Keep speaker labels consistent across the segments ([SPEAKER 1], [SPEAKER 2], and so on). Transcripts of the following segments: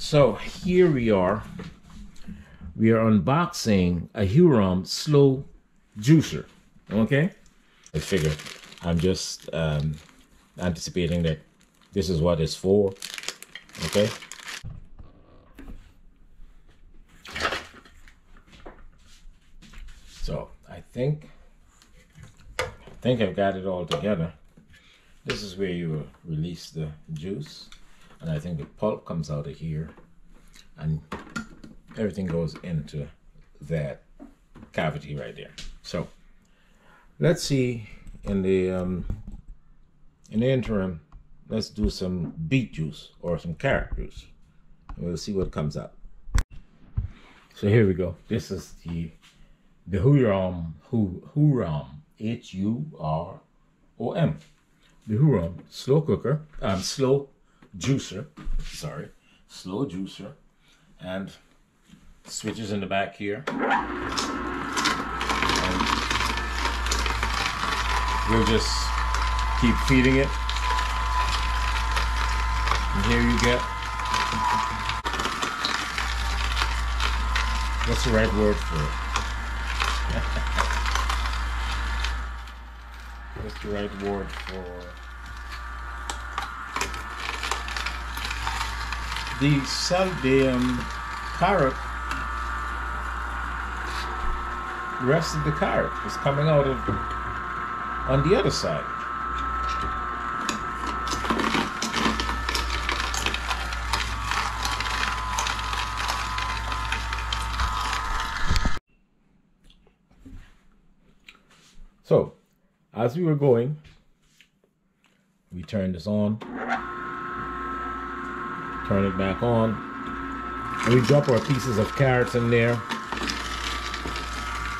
[SPEAKER 1] So here we are. We are unboxing a Hurom slow juicer. Okay? I figured I'm just anticipating that this is what it's for. Okay? So I think I've got it all together. This is where you release the juice, and I think the pulp comes out of here, and everything goes into that cavity right there. So let's see, in the interim, let's do some beet juice or some carrot juice, and we'll see what comes out. So here we go. This is the Hurom, H-U-R-O-M. The Hurom slow juicer, and switches in the back here. And we'll just keep feeding it. And here you get, what's the right word for it? What's the right word for the carrot? The rest of the carrot is coming out of on the other side. So, as we were going, we turned this on, turn it back on, and we drop our pieces of carrots in there.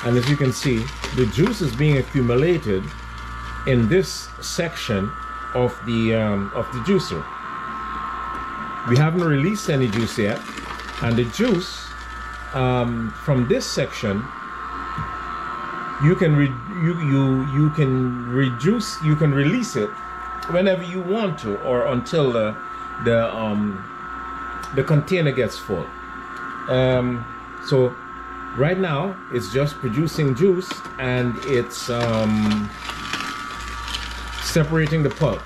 [SPEAKER 1] And as you can see, the juice is being accumulated in this section of the juicer. We haven't released any juice yet, and the juice from this section, you can release it whenever you want to, or until the container gets full. So right now it's just producing juice, and it's separating the pulp,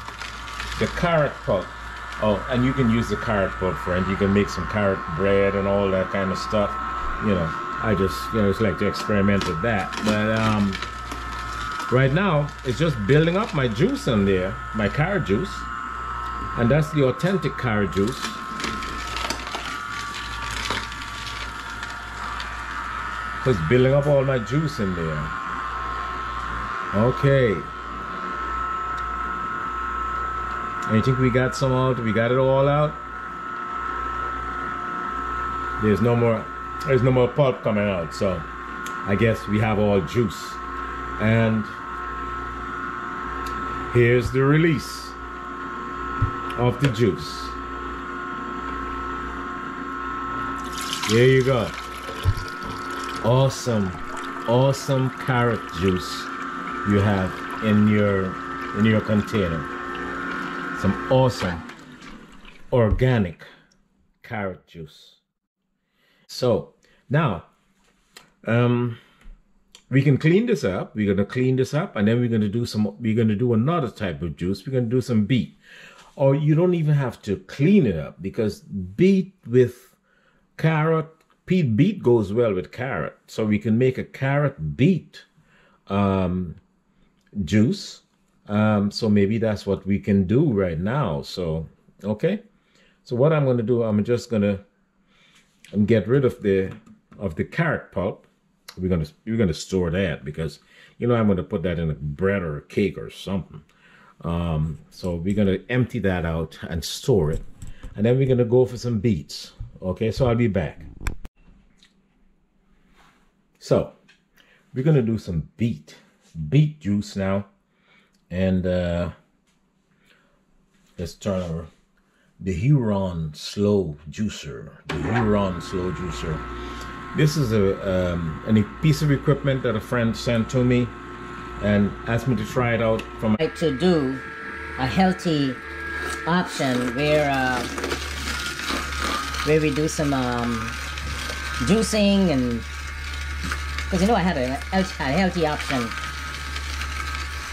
[SPEAKER 1] the carrot pulp. Oh, and you can use the carrot pulp, friend. You can make some carrot bread and all that kind of stuff. You know, I just like to experiment with that. But right now it's just building up my juice in there, my carrot juice, and that's the authentic carrot juice. So it's building up all my juice in there. Okay. And you think we got some out? We got it all out? There's no more pulp coming out, so I guess we have all juice. And here's the release of the juice. There you go. Awesome carrot juice you have in your container. Some awesome organic carrot juice. So now we can clean this up. We're gonna clean this up, and then we're gonna do another type of juice. We're gonna do some beet. Or you don't even have to clean it up, because beet with carrot, beet goes well with carrot. So we can make a carrot beet juice. So maybe that's what we can do right now. So okay. So what I'm gonna do, I'm just gonna get rid of the carrot pulp. We're gonna store that, because I'm gonna put that in a bread or a cake or something. So we're gonna empty that out and store it, and then we're gonna go for some beets. Okay, so I'll be back. So we're gonna do some beet juice now, and let's turn over the Hurom slow juicer. The Hurom slow juicer. This is a piece of equipment that a friend sent to me and asked me to try it out.
[SPEAKER 2] To do a healthy option where where we do some juicing, and because you know I had a healthy option.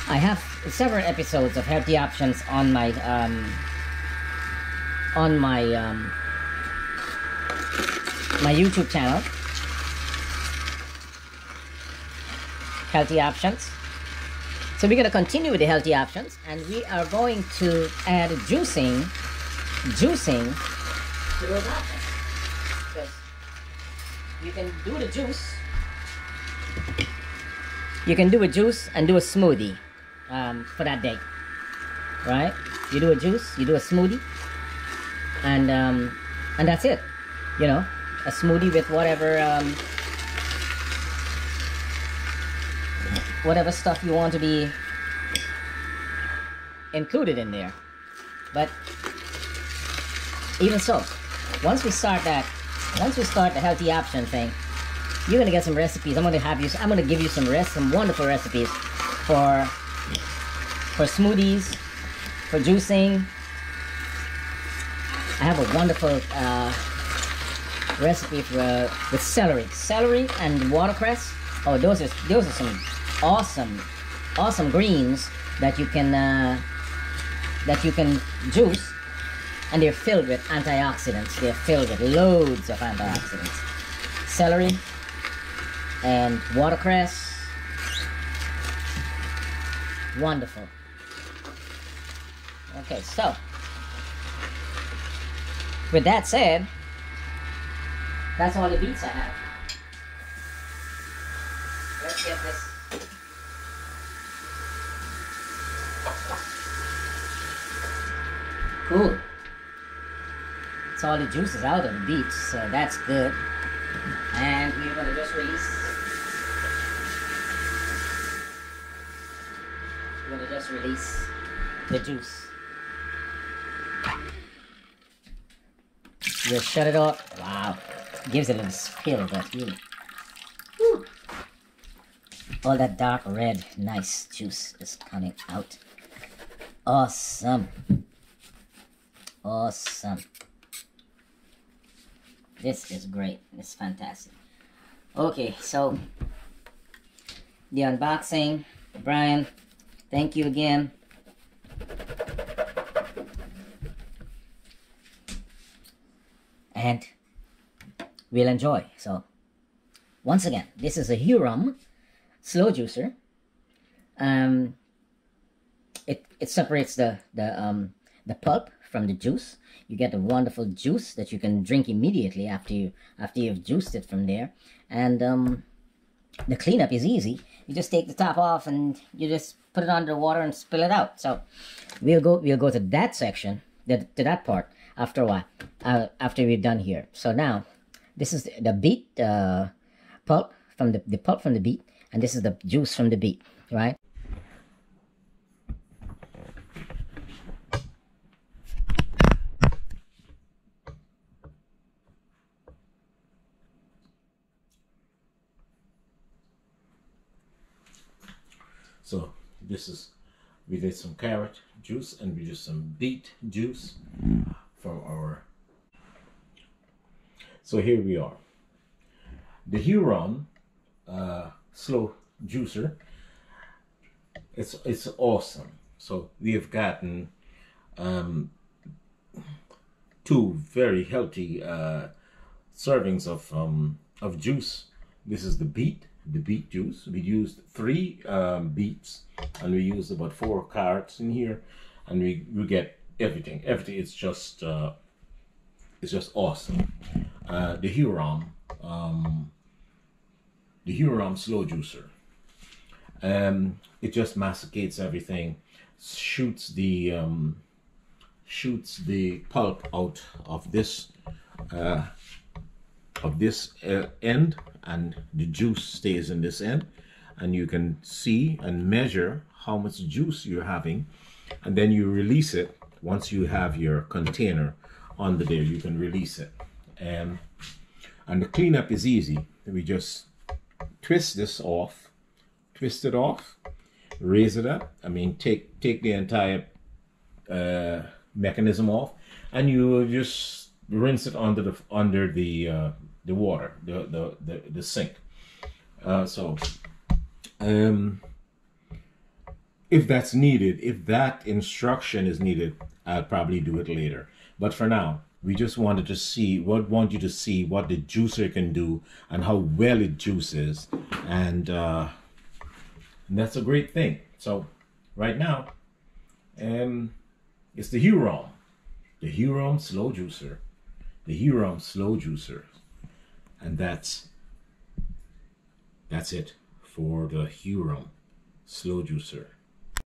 [SPEAKER 2] I have several episodes of healthy options on my my YouTube channel. Healthy options. So we're going to continue with the healthy options, and we are going to add juicing to those options. Because you can do the juice. You can do a juice and do a smoothie for that day, right? You do a juice, you do a smoothie, and that's it. You know, a smoothie with whatever stuff you want to be included in there. But even so, once we start the healthy option thing, you're gonna get some recipes. I'm gonna give you some wonderful recipes for smoothies, for juicing. I have a wonderful recipe for with celery and watercress. Oh, those are some awesome greens that you can juice, and they're filled with antioxidants. They're filled with loads of antioxidants. Celery and watercress, wonderful. Okay, so with that said, that's all the beets I have. Let's get this. Cool. So all the juice is out of the beets, so that's good. And we're going to just release. We're going to just release the juice. Just shut it off. Wow. Gives it a little spill, but really. Whew. All that dark red, nice juice is coming out. Awesome. Awesome. This is great. It's fantastic. Okay, so the unboxing. Brian, thank you again. And we'll enjoy. So once again, this is a Hurom slow juicer. It separates the pulp from the juice. You get a wonderful juice that you can drink immediately after you've juiced it from there. And the cleanup is easy. You just take the top off and you just put it under water and spill it out. So we'll go to that section, to that part after a while, after we're done here. So now this is the beet pulp from the pulp from the beet, and this is the juice from the beet, right?
[SPEAKER 1] So we did some carrot juice and we did some beet juice from our. So here we are. The Hurom slow juicer. It's awesome. So we have gotten 2 very healthy servings of juice. This is the beet juice. We used 3 beets, and we used about 4 carrots in here, and we get everything. It's just awesome. The Hurom slow juicer. It just masticates everything, shoots the pulp out of this end, and the juice stays in this end, and you can see and measure how much juice you're having, and then you release it. Once you have your container under there, you can release it, and the cleanup is easy. We just twist it off, raise it up. I mean, take the entire mechanism off, and you just rinse it under the water, the sink. So if that's needed, if that instruction is needed, I'll probably do it later. But for now, we just want you to see what the juicer can do and how well it juices, and that's a great thing. So right now, it's the Hurom slow juicer, and that's it for the Hurom slow juicer.